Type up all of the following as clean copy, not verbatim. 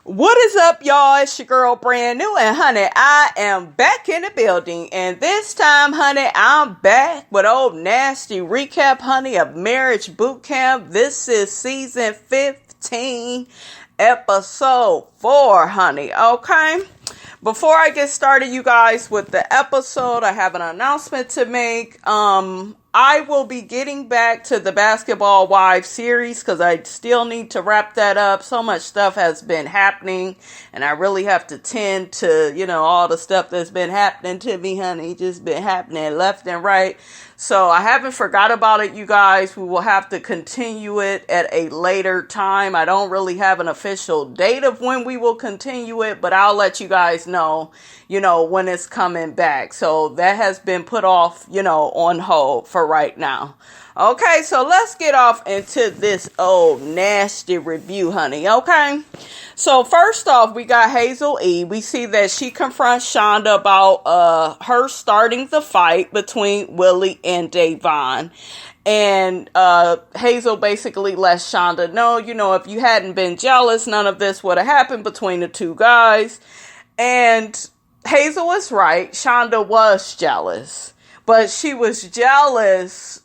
What is up, y'all? It's your girl, Brand New, and honey, I am back in the building, and this time, honey, I'm back with old nasty recap, honey, of Marriage Boot Camp. This is season 15, episode 4, honey, okay? Before I get started, you guys, with the episode, I have an announcement to make. I will be getting back to the Basketball Wives series because I still need to wrap that up. So much stuff has been happening and I really have to tend to, all the stuff that's been happening to me, honey. Just been happening left and right. So I haven't forgot about it, you guys. We will have to continue it at a later time. I don't really have an official date of when we will continue it, but I'll let you guys know, when it's coming back. So that has been put off, on hold for right now. Okay, so let's get off into this old nasty review, honey, okay? So first off, we got Hazel E. We see that she confronts Shonda about her starting the fight between Willie and Devon. And Hazel basically lets Shonda know, if you hadn't been jealous, none of this would have happened between the two guys. And Hazel is right. Shonda was jealous. But she was jealous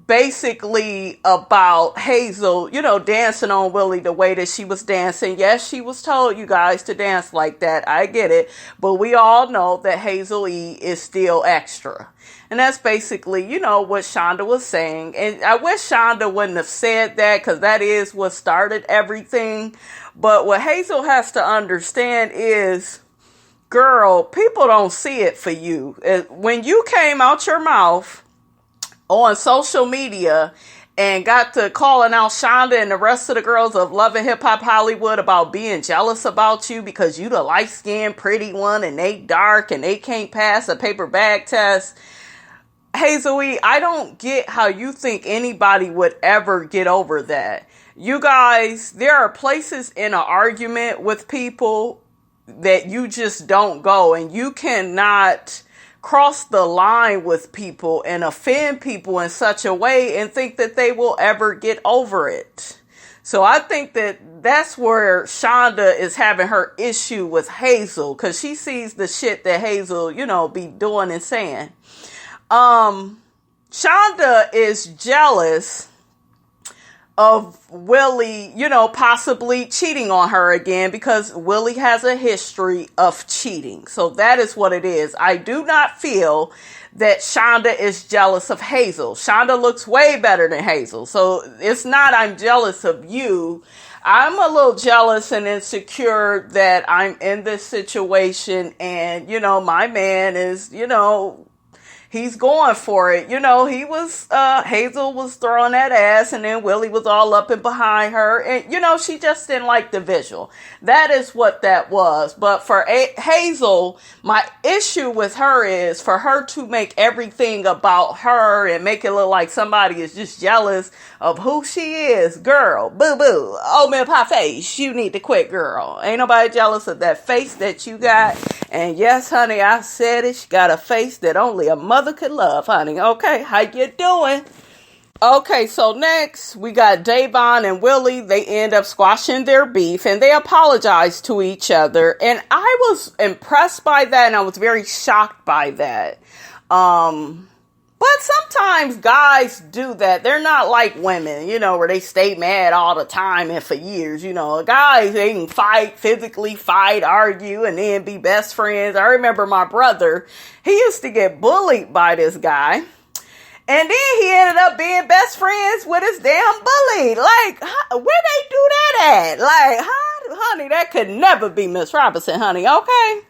basically about Hazel, dancing on Willie the way that she was dancing. Yes, she was told, you guys, to dance like that. I get it. But we all know that Hazel E is still extra. And that's basically, what Shonda was saying. And I wish Shonda wouldn't have said that because that is what started everything. But what Hazel has to understand is, girl, people don't see it for you. When you came out your mouth on social media and got to calling out Shonda and the rest of the girls of Love and Hip Hop Hollywood about being jealous about you because you the light-skinned pretty one and they dark and they can't pass a paper bag test. Hazel E, I don't get how you think anybody would ever get over that. You guys, there are places in an argument with people that you just don't go, and you cannot cross the line with people and offend people in such a way and think that they will ever get over it. So I think that that's where Shonda is having her issue with Hazel, because she sees the shit that Hazel, be doing and saying. Shonda is jealous of Willie, possibly cheating on her again because Willie has a history of cheating. So that is what it is. I do not feel that Shonda is jealous of Hazel. Shonda looks way better than Hazel. So it's not I'm jealous of you. I'm a little jealous and insecure that I'm in this situation and, my man is, he's going for it. He was, Hazel was throwing that ass and then Willie was all up and behind her. And, she just didn't like the visual. That is what that was. But for Hazel, my issue with her is for her to make everything about her and make it look like somebody is just jealous of who she is. Girl, boo-boo, oh, man, pie face, you need to quit, girl. Ain't nobody jealous of that face that you got. And yes, honey, I said it. She got a face that only a mother could love, honey. Okay, how you doing? Okay, so next we got Devon and Willie. They end up squashing their beef and they apologize to each other. And I was impressed by that and I was very shocked by that. But sometimes guys do that. They're not like women, where they stay mad all the time and for years, Guys, they can fight, physically fight, argue, and then be best friends. I remember my brother, he used to get bullied by this guy. And then he ended up being best friends with his damn bully. Like, where they do that at? Like, honey, that could never be Miss Robinson, honey, okay?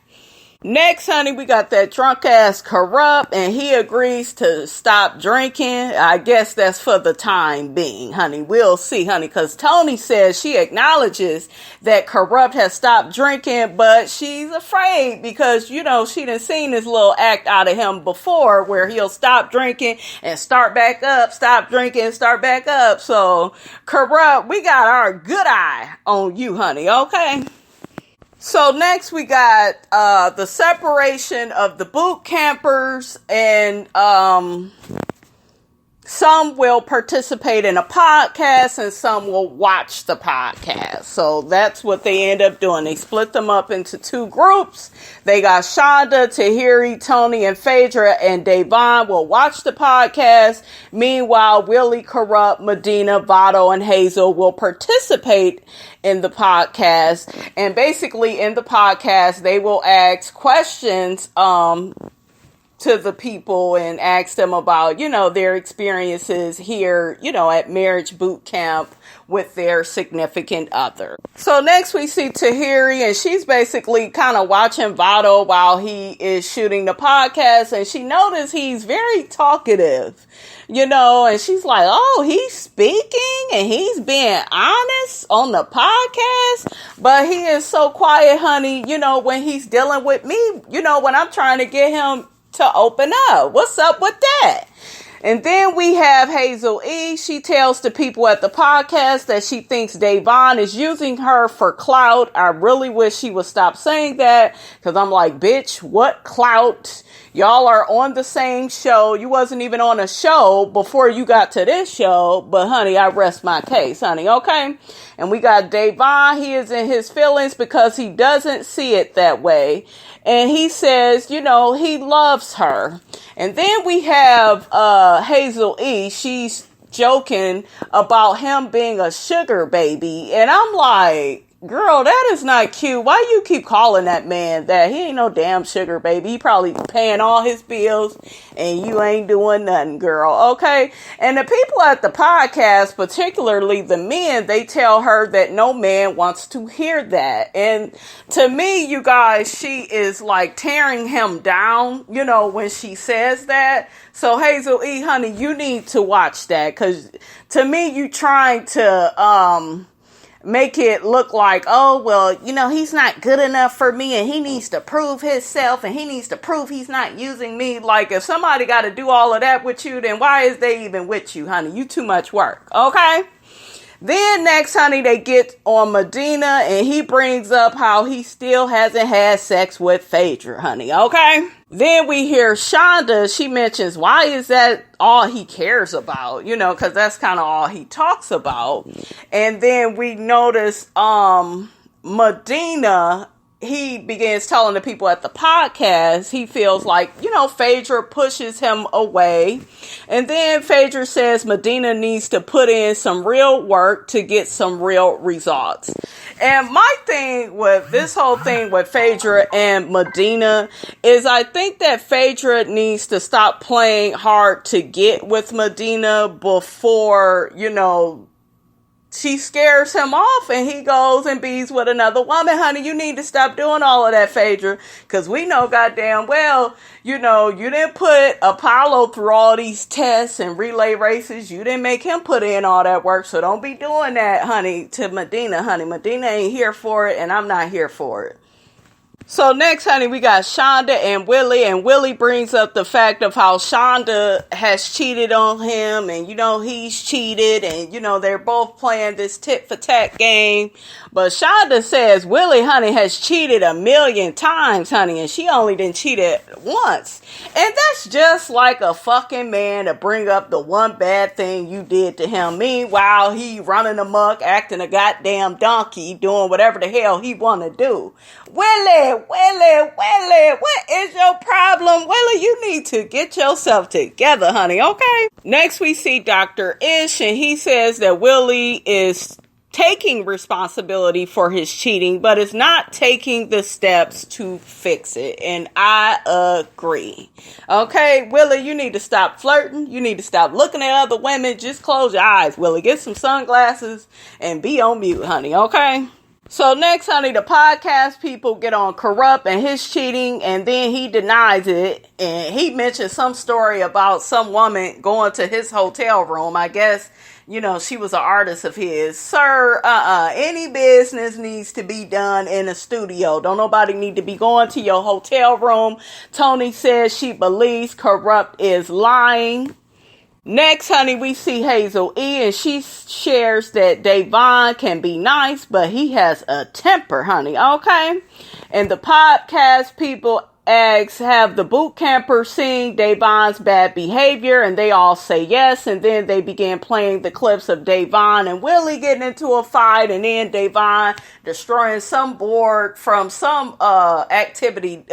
Next, honey, we got that drunk ass Corrupt, and he agrees to stop drinking. I guess that's for the time being, honey. We'll see, honey, because Tony says she acknowledges that Corrupt has stopped drinking, but she's afraid because, she done seen this little act out of him before where he'll stop drinking and start back up, stop drinking and start back up. So, Corrupt, we got our good eye on you, honey, okay? So next we got the separation of the boot campers and some will participate in a podcast and some will watch the podcast. So that's what they end up doing. They split them up into two groups. They got Shonda, Tahiri, Tony, and Phaedra and Devon will watch the podcast. Meanwhile, Willie, Corrupt, Medina, Vado, and Hazel will participate in the podcast. And basically in the podcast, they will ask questions, to the people and ask them about, their experiences here, at marriage boot camp with their significant other. So next we see Tahiri, and she's basically kind of watching Vado while he is shooting the podcast, and she noticed he's very talkative, and she's like, oh, he's speaking and he's being honest on the podcast, but he is so quiet, honey, when he's dealing with me, when I'm trying to get him to open up. What's up with that? And then we have Hazel E. She tells the people at the podcast that she thinks Devon is using her for clout. I really wish she would stop saying that, because I'm like, bitch, what clout? Y'all are on the same show. You wasn't even on a show before you got to this show. But honey, I rest my case, honey. Okay. And we got Devon. He is in his feelings because he doesn't see it that way. And he says, he loves her. And then we have Hazel E. She's joking about him being a sugar baby. And I'm like, girl, that is not cute. Why you keep calling that man that? He ain't no damn sugar baby. He probably paying all his bills and you ain't doing nothing, girl. Okay. And the people at the podcast, particularly the men, they tell her that no man wants to hear that. And to me, you guys, she is like tearing him down, when she says that. So Hazel E, honey, you need to watch that, because to me, you trying to, make it look like, oh, well, he's not good enough for me and he needs to prove himself and he needs to prove he's not using me. Like, if somebody got to do all of that with you, then why is they even with you, honey? You too much work. Okay. Then next, honey, they get on Medina and he brings up how he still hasn't had sex with Phaedra, honey. Okay. Then we hear Shonda. She mentions, why is that all he cares about? Because that's kind of all he talks about. And then we notice Medina, he begins telling the people at the podcast, he feels like, Phaedra pushes him away. And then Phaedra says Medina needs to put in some real work to get some real results. And my thing with this whole thing with Phaedra and Medina is I think that Phaedra needs to stop playing hard to get with Medina before, she scares him off and he goes and bees with another woman. Honey, you need to stop doing all of that, Phaedra, because we know goddamn well, you didn't put Apollo through all these tests and relay races. You didn't make him put in all that work. So don't be doing that, honey, to Medina. Honey, Medina ain't here for it and I'm not here for it. So next, honey, we got Shonda and Willie, and Willie brings up the fact of how Shonda has cheated on him, and, he's cheated, and, they're both playing this tit for tat game. But Shonda says Willie, honey, has cheated 1,000,000 times, honey, and she only didn't cheat once. And that's just like a fucking man to bring up the one bad thing you did to him. Meanwhile, he running amok, acting a goddamn donkey, doing whatever the hell he want to do. Willie, what is your problem? Willie, you need to get yourself together, honey, okay? Next, we see Dr. Ish, and he says that Willie is taking responsibility for his cheating, but is not taking the steps to fix it. And I agree. Okay, Willie, you need to stop flirting. You need to stop looking at other women. Just close your eyes, Willie. Get some sunglasses and be on mute, honey, okay? So next, honey, the podcast people get on Corrupt and his cheating, and then he denies it. And he mentioned some story about some woman going to his hotel room. I guess, she was an artist of his. Sir, any business needs to be done in a studio. Don't nobody need to be going to your hotel room. Tony says she believes Corrupt is lying. Next, honey, we see Hazel E, and she shares that Devon can be nice, but he has a temper, honey, okay? And the podcast people asks, have the boot campers seen Devon's bad behavior? And they all say yes. And then they began playing the clips of Devon and Willie getting into a fight. And then Devon destroying some board from some activity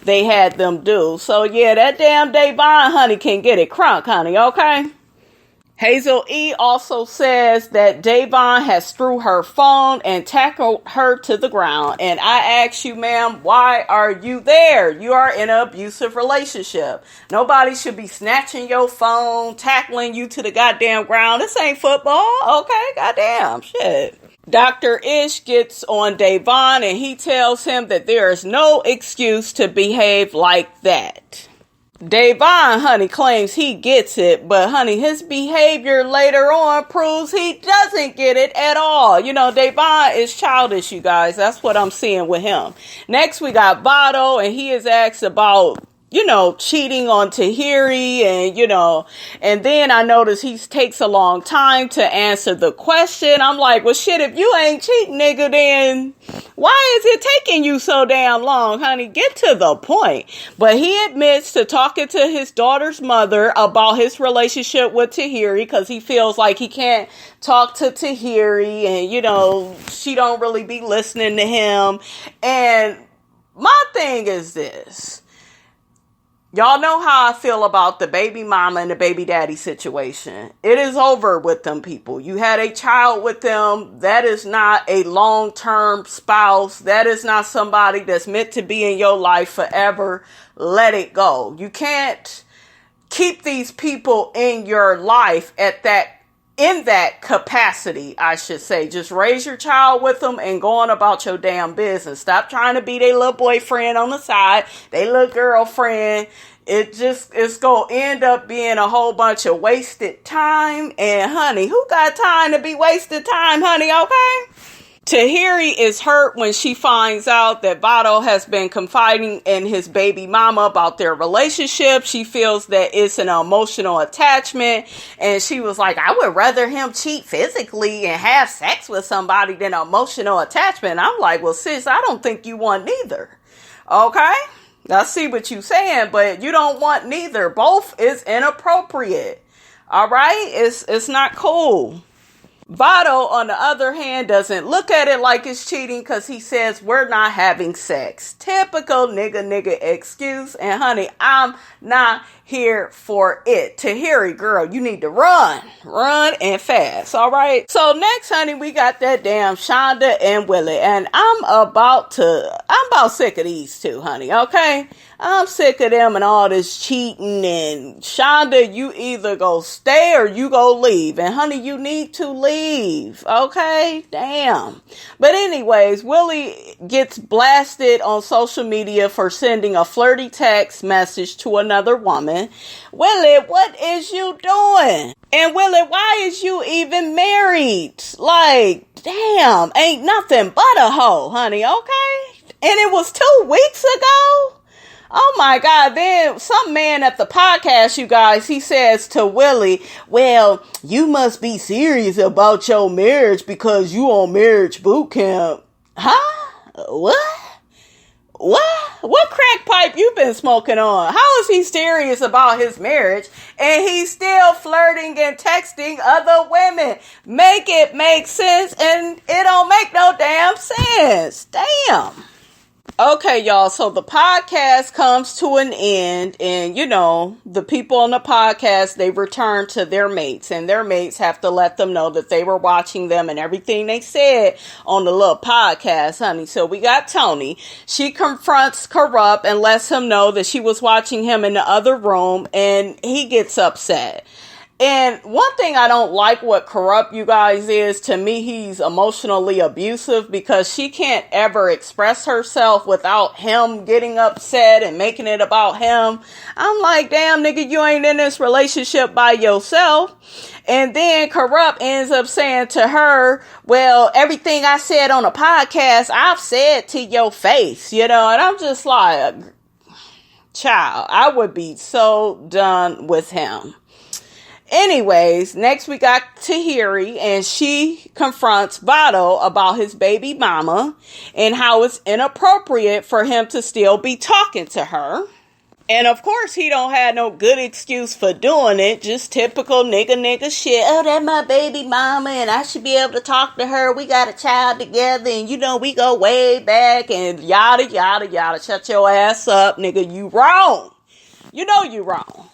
they had them do. So yeah, that damn Devon, honey, can get it crunk, honey, okay? Hazel E also says that Devon has threw her phone and tackled her to the ground. And I ask you, ma'am, why are you there? You are in an abusive relationship. Nobody should be snatching your phone, tackling you to the goddamn ground. This ain't football, okay? Goddamn, shit. Dr. Ish gets on Devon and he tells him that there is no excuse to behave like that. Devon, honey, claims he gets it, but honey, his behavior later on proves he doesn't get it at all. You know, Devon is childish, you guys. That's what I'm seeing with him. Next, we got Vado, and he is asked about, you know, cheating on Tahiri, and, you know, and then I notice he takes a long time to answer the question. I'm like, well, shit, if you ain't cheating, nigga, then why is it taking you so damn long, honey? Get to the point. But he admits to talking to his daughter's mother about his relationship with Tahiri because he feels like he can't talk to Tahiri and, you know, she don't really be listening to him. And my thing is this. Y'all know how I feel about the baby mama and the baby daddy situation. It is over with them people. You had a child with them. That is not a long-term spouse. That is not somebody that's meant to be in your life forever. Let it go. You can't keep these people in your life in that capacity, I should say. Just raise your child with them and go on about your damn business. Stop trying to be their little boyfriend on the side, their little girlfriend. It's going to end up being a whole bunch of wasted time. And honey, who got time to be wasted time, honey, okay? Tahiri is hurt when she finds out that Vado has been confiding in his baby mama about their relationship. She feels that it's an emotional attachment. And she was like, I would rather him cheat physically and have sex with somebody than emotional attachment. I'm like, well, sis, I don't think you want neither. Okay? I see what you're saying, but you don't want neither. Both is inappropriate. All right? It's not cool. Vado, on the other hand, doesn't look at it like it's cheating because he says we're not having sex. Typical nigga excuse. And honey, I'm not here for it. Tahiri, girl, you need to run and fast. All right. So next, honey, we got that damn Shonda and Willie, and I'm about sick of these two, honey. Okay. I'm sick of them and all this cheating. And Shonda, you either go stay or you go leave. And honey, you need to leave. Okay? Damn. But anyways, Willie gets blasted on social media for sending a flirty text message to another woman. Willie, what is you doing? And Willie, why is you even married? Like, damn, ain't nothing but a hoe, honey. Okay? And it was 2 weeks ago? Oh my God. Then some man at the podcast, you guys, he says to Willie, well, you must be serious about your marriage because you on marriage boot camp. Huh? What crack pipe you been smoking on? How is he serious about his marriage and he's still flirting and texting other women? Make it make sense, and it don't make no damn sense. Damn. Okay, y'all, so the podcast comes to an end, and, you know, the people on the podcast, they return to their mates, and their mates have to let them know that they were watching them and everything they said on the little podcast, honey. So we got Tony. She confronts Corrupt and lets him know that she was watching him in the other room, and he gets upset. And one thing I don't like what Corrupt, you guys, is, to me, he's emotionally abusive because she can't ever express herself without him getting upset and making it about him. I'm like, damn, nigga, you ain't in this relationship by yourself. And then Corrupt ends up saying to her, well, everything I said on a podcast, I've said to your face, you know, and I'm just like, child, I would be so done with him. Anyways, next we got Tahiri, and she confronts Vado about his baby mama and how it's inappropriate for him to still be talking to her. And of course, he don't have no good excuse for doing it. Just typical nigga shit. Oh, that's my baby mama, and I should be able to talk to her. We got a child together, and we go way back, and yada, yada, yada. Shut your ass up, nigga. You wrong. You know you wrong.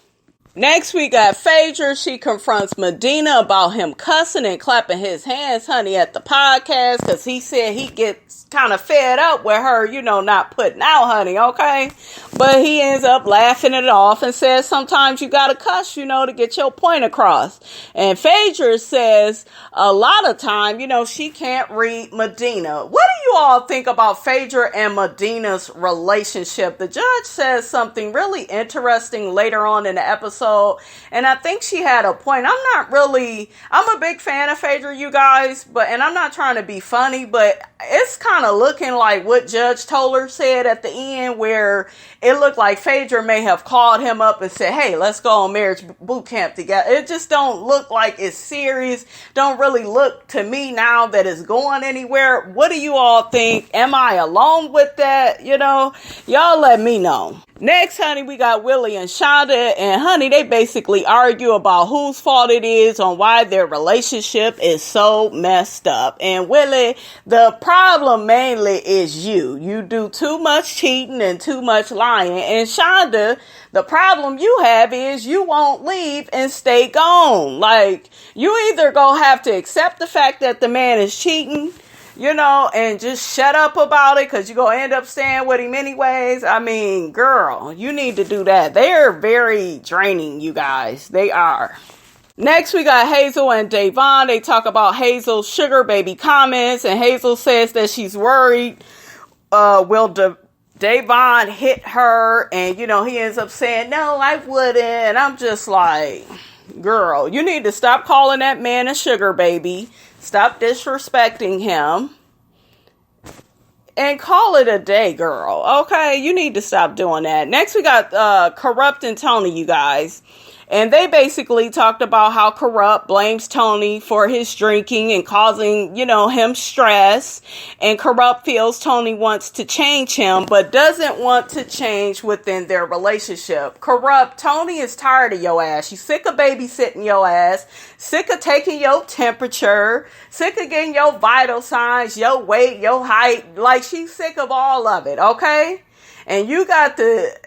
Next, we got Phaedra. She confronts Medina about him cussing and clapping his hands, honey, at the podcast, because he said he gets kind of fed up with her, not putting out, honey, okay? But he ends up laughing it off and says sometimes you gotta cuss, to get your point across. And Phaedra says a lot of time, she can't read Medina. What do you all think about Phaedra and Medina's relationship? The judge says something really interesting later on in the episode, and I think she had a point. I'm a big fan of Phaedra, you guys, and I'm not trying to be funny, but it's kind of looking like what Judge Toller said at the end, where it looked like Phaedra may have called him up and said, hey, let's go on marriage boot camp together. It just don't look like it's serious. Don't really look to me now that it's going anywhere. What do you all think? Am I alone with that? Y'all let me know. Next, honey, we got Willie and Shonda, and honey, they basically argue about whose fault it is on why their relationship is so messed up. And Willie, the problem mainly is you. You do too much cheating and too much lying. And Shonda, the problem you have is you won't leave and stay gone. Like, you either gonna have to accept the fact that the man is cheating, and just shut up about it, because you're going to end up staying with him anyways. I mean, girl, you need to do that. They're very draining, you guys. They are. Next, we got Hazel and Devon. They talk about Hazel's sugar baby comments, and Hazel says that she's worried. Will Devon hit her? And, he ends up saying, no, I wouldn't. And I'm just like, girl, you need to stop calling that man a sugar baby. Stop disrespecting him and call it a day, girl. Okay, you need to stop doing that. Next, we got Corrupt and Tony, you guys. And they basically talked about how Corrupt blames Tony for his drinking and causing, him stress. And Corrupt feels Tony wants to change him, but doesn't want to change within their relationship. Corrupt, Tony is tired of your ass. She's sick of babysitting your ass, sick of taking your temperature, sick of getting your vital signs, your weight, your height. Like, she's sick of all of it, okay? And you got the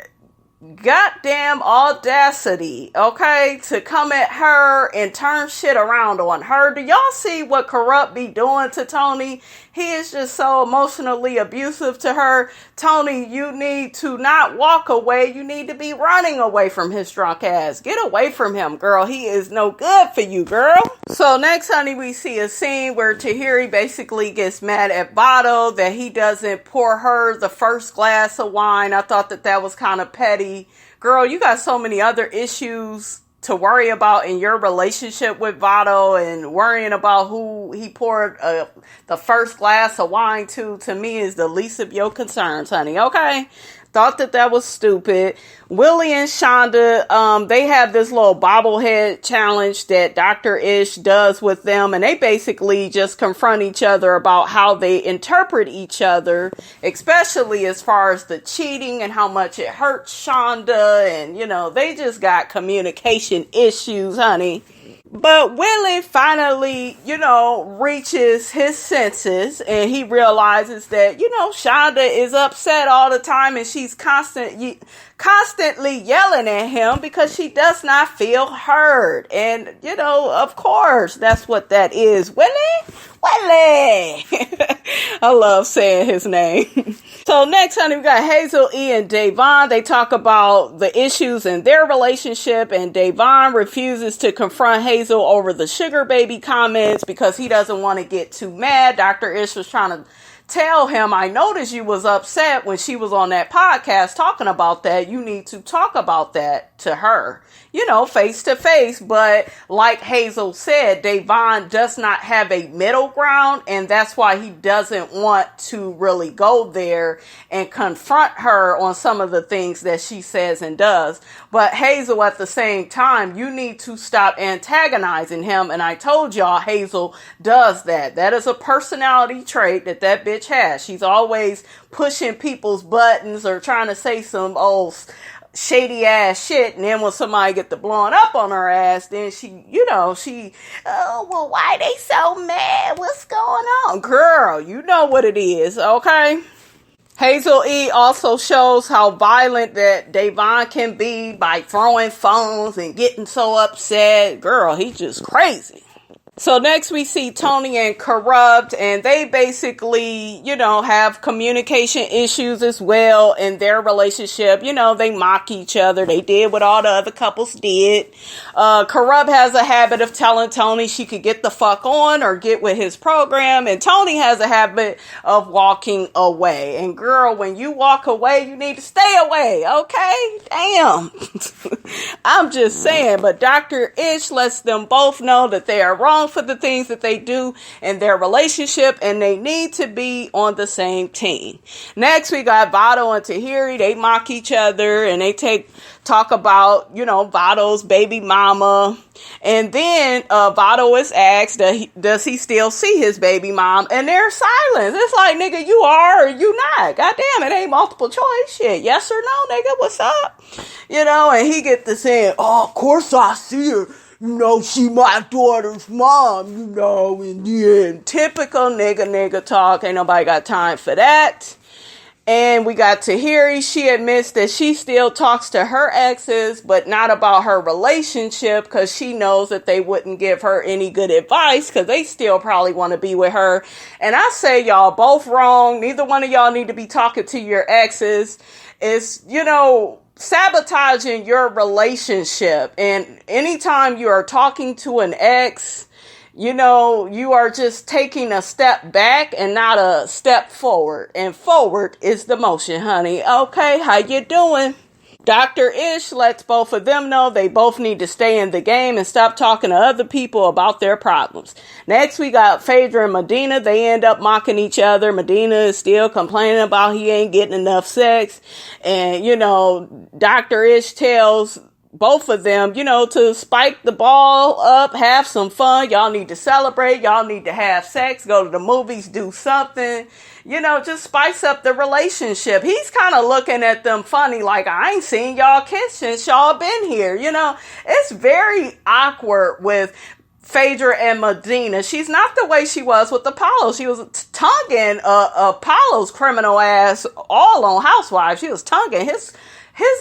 goddamn audacity, okay, to come at her and turn shit around on her. Do y'all see what Corrupt be doing to Tony? He is just so emotionally abusive to her. Tony, you need to not walk away. You need to be running away from his drunk ass. Get away from him, girl. He is no good for you, girl. So next, honey, we see a scene where Tahiri basically gets mad at Vado that he doesn't pour her the first glass of wine. I thought that was kind of petty. Girl, you got so many other issues to worry about in your relationship with Vado, and worrying about who he poured the first glass of wine to me is the least of your concerns, honey. Okay? Thought that was stupid. Willie and Shonda, they have this little bobblehead challenge that Dr. Ish does with them, and they basically just confront each other about how they interpret each other, especially as far as the cheating and how much it hurts Shonda, and, they just got communication issues, honey. But Willie finally, reaches his senses, and he realizes that, Shonda is upset all the time, and she's constantly yelling at him because she does not feel heard. And, of course, that's what that is. Willie! I love saying his name. So next, honey, we got Hazel E and Devon. They talk about the issues in their relationship, and Devon refuses to confront Hazel over the sugar baby comments because he doesn't want to get too mad. Dr. Ish was trying to tell him, I noticed you was upset when she was on that podcast talking about that. You need to talk about that. to her, face to face. But like Hazel said, Devon does not have a middle ground, and that's why he doesn't want to really go there and confront her on some of the things that she says and does. But Hazel, at the same time, you need to stop antagonizing him. And I told y'all, Hazel does that. That is a personality trait that bitch has. She's always pushing people's buttons or trying to say some old shady ass shit, and then when somebody get to blowing up on her ass, then she, oh, well, why they so mad? What's going on? Girl, you know what it is, okay? Hazel E also shows how violent that Devon can be by throwing phones and getting so upset. Girl, he's just crazy. So next we see Tony and Corrupt, and they basically, have communication issues as well in their relationship. They mock each other. They did what all the other couples did. Corrupt has a habit of telling Tony she could get the fuck on or get with his program, and Tony has a habit of walking away. And girl, when you walk away, you need to stay away, okay? Damn. I'm just saying, but Dr. Ish lets them both know that they are wrong for the things that they do in their relationship, and they need to be on the same team. Next, we got Vado and Tahiri. They mock each other, and they talk about, Vado's baby mama. And then Vado is asked, does he still see his baby mom? And there's silence. It's like, nigga, you are or you not. Goddamn, it ain't multiple choice shit. Yes or no, nigga, what's up? And he get to saying, oh, of course I see her. She my daughter's mom, and then typical nigga talk. Ain't nobody got time for that. And we got Tahiri. She admits that she still talks to her exes, but not about her relationship, because she knows that they wouldn't give her any good advice, because they still probably want to be with her. And I say y'all both wrong. Neither one of y'all need to be talking to your exes. It's, sabotaging your relationship. And anytime you are talking to an ex, you are just taking a step back and not a step forward. And forward is the motion, honey. Okay, how you doing? Dr. Ish lets both of them know they both need to stay in the game and stop talking to other people about their problems. Next, we got Phaedra and Medina. They end up mocking each other. Medina is still complaining about he ain't getting enough sex. And, Dr. Ish tells both of them, to spike the ball up, have some fun. Y'all need to celebrate. Y'all need to have sex, go to the movies, do something. Just spice up the relationship. He's kind of looking at them funny, like, I ain't seen y'all kiss since y'all been here. It's very awkward with Phaedra and Medina. She's not the way she was with Apollo. She was tonguing Apollo's criminal ass all on Housewives. She was tonguing his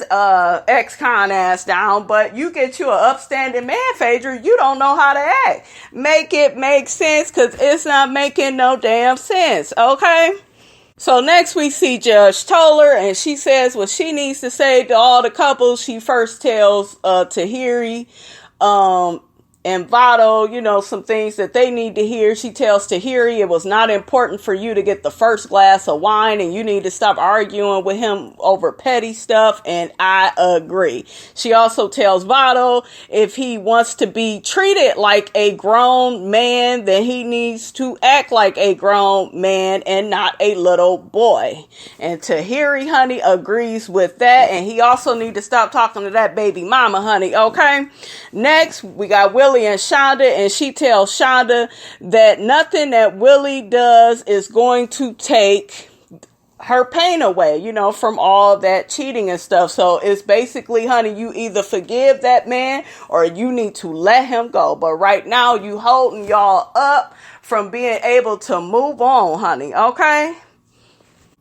ex-con ass down, but you get you an upstanding man, Phaedra, you don't know how to act. Make it make sense, because it's not making no damn sense, okay? So next we see Judge Toller, and she says what she needs to say to all the couples. She first tells Tahiri and Vado, some things that they need to hear. She tells Tahiri it was not important for you to get the first glass of wine, and you need to stop arguing with him over petty stuff, and I agree. She also tells Vado if he wants to be treated like a grown man, then he needs to act like a grown man and not a little boy. And Tahiri, honey, agrees with that, and he also need to stop talking to that baby mama, honey, okay? Next, we got Willie and Shonda, and she tells Shonda that nothing that Willie does is going to take her pain away, from all that cheating and stuff. So it's basically, honey, you either forgive that man or you need to let him go. But right now, you holding y'all up from being able to move on, honey, okay?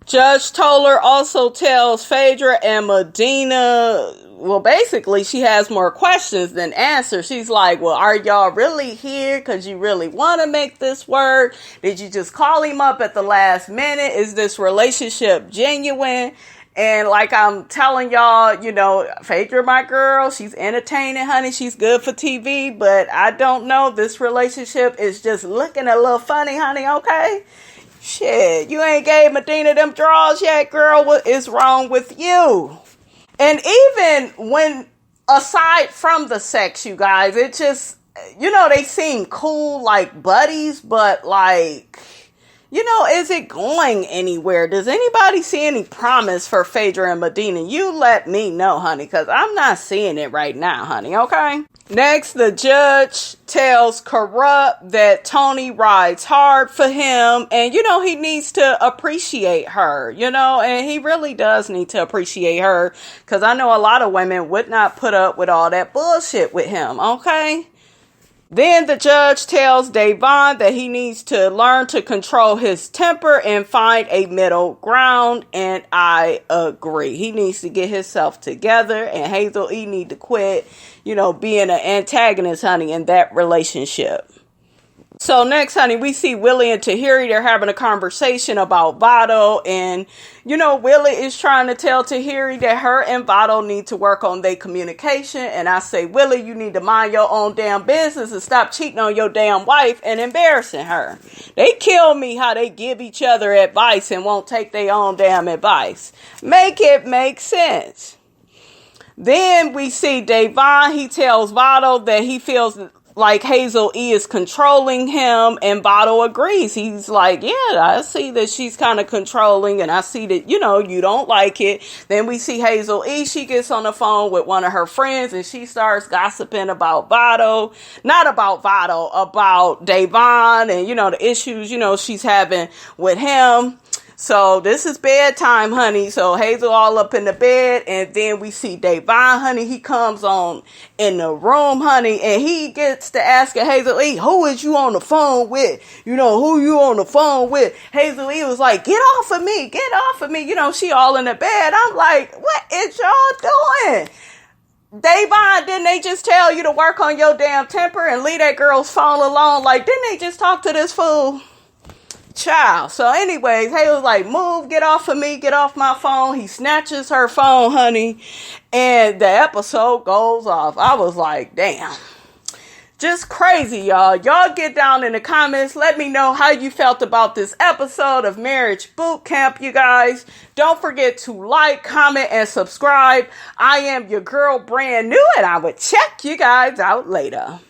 Judge Toller also tells Phaedra and Medina, well, basically, she has more questions than answers. She's like, well, are y'all really here because you really want to make this work? Did you just call him up at the last minute? Is this relationship genuine? And like I'm telling y'all, Phaedra, my girl, she's entertaining, honey. She's good for TV, but I don't know. This relationship is just looking a little funny, honey, okay? Shit, you ain't gave Medina them draws yet, girl. What is wrong with you? And even when aside from the sex, you guys, it just, they seem cool like buddies, but like, is it going anywhere? Does anybody see any promise for Phaedra and Medina? You let me know, honey, because I'm not seeing it right now, honey, okay? Next, the judge tells Corrupt that Tony rides hard for him, and, he needs to appreciate her, and he really does need to appreciate her, because I know a lot of women would not put up with all that bullshit with him, okay? Then the judge tells Devon that he needs to learn to control his temper and find a middle ground, and I agree. He needs to get himself together, and Hazel E need to quit, being an antagonist, honey, in that relationship. So next, honey, we see Willie and Tahiry. They're having a conversation about Vado, and, Willie is trying to tell Tahiri that her and Vado need to work on their communication, and I say, Willie, you need to mind your own damn business and stop cheating on your damn wife and embarrassing her. They kill me how they give each other advice and won't take their own damn advice. Make it make sense. Then we see Devon. He tells Vado that he feels like Hazel E is controlling him, and Vado agrees. He's like, yeah, I see that she's kind of controlling, and I see that, you don't like it. Then we see Hazel E, she gets on the phone with one of her friends, and she starts gossiping about Vado. Not about Vado, about Devon, and, the issues, she's having with him. So this is bedtime, honey. So Hazel all up in the bed, and then we see Devon, honey. He comes on in the room, honey, and he gets to asking Hazel E, who is you on the phone with? Who you on the phone with? Hazel E was like, get off of me, get off of me. She all in the bed. I'm like, what is y'all doing? Devon, didn't they just tell you to work on your damn temper and leave that girl's phone alone? Like, didn't they just talk to this fool? Child. So anyways, Hazel's like, move, get off of me, get off my phone. He snatches her phone, honey, and the episode goes off. I was like, damn. Just crazy, y'all. Y'all get down in the comments. Let me know how you felt about this episode of Marriage Boot Camp, you guys. Don't forget to like, comment, and subscribe. I am your girl, brand new, and I will check you guys out later.